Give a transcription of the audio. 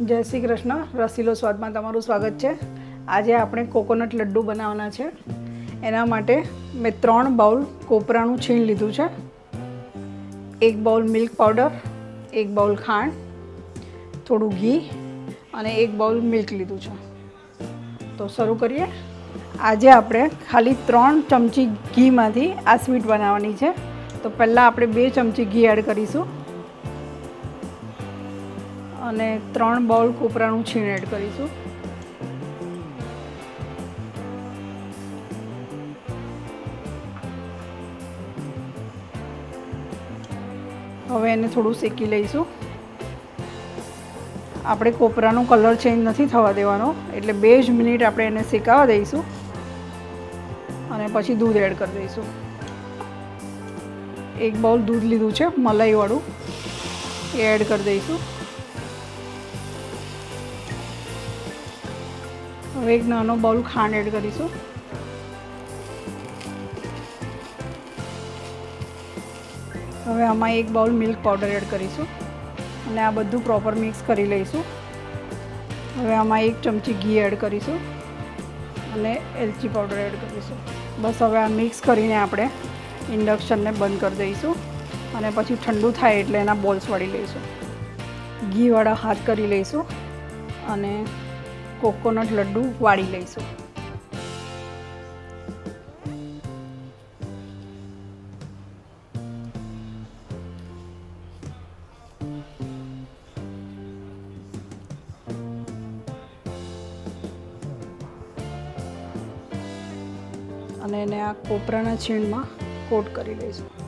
જય શ્રી કૃષ્ણ. રસીલો સ્વાદમાં તમારું સ્વાગત છે. આજે આપણે કોકોનટ લડ્ડુ બનાવવાના છે. એના માટે મેં 3 બાઉલ કોપરાનું છીણ લીધું છે, 1 બાઉલ મિલ્ક પાવડર, 1 બાઉલ ખાંડ, થોડું ઘી અને 1 બાઉલ મિલ્ક લીધું છે. તો શરૂ કરીએ. આજે આપણે ખાલી 3 ચમચી ઘીમાંથી આ સ્વીટ બનાવવાની છે. તો પહેલાં આપણે 2 ચમચી ઘી એડ કરીશું અને 3 બાઉલ કોપરાનું છીણ એડ કરીશું. હવે એને થોડું શેકી લઈશું. આપણે કોપરાનો કલર ચેન્જ નથી થવા દેવાનો, એટલે 2 જ મિનિટ આપણે એને શેકાવા દઈશું અને પછી દૂધ એડ કરી દઈશું. 1 બાઉલ દૂધ લીધું છે મલાઈવાળું, એ એડ કરી દઈશું. હવે 1 નાનો બાઉલ ખાંડ એડ કરીશું. હવે આમાં 1 બાઉલ મિલ્ક પાવડર એડ કરીશું અને આ બધું પ્રોપર મિક્સ કરી લઈશું. હવે આમાં 1 ચમચી ઘી એડ કરીશું અને એલચી પાવડર એડ કરીશું. બસ હવે આ મિક્સ કરીને આપણે ઇન્ડક્શનને બંધ કરી દઈશું અને પછી ઠંડુ થાય એટલે એના બોલ્સ વાળી લઈશું. ઘીવાળા હાથ કરી લઈશું અને કોકોનટ લડ્ડુ વાળી લઈશું. અને એને આ કોપરાના છીણમાં કોટ કરી લઈશું.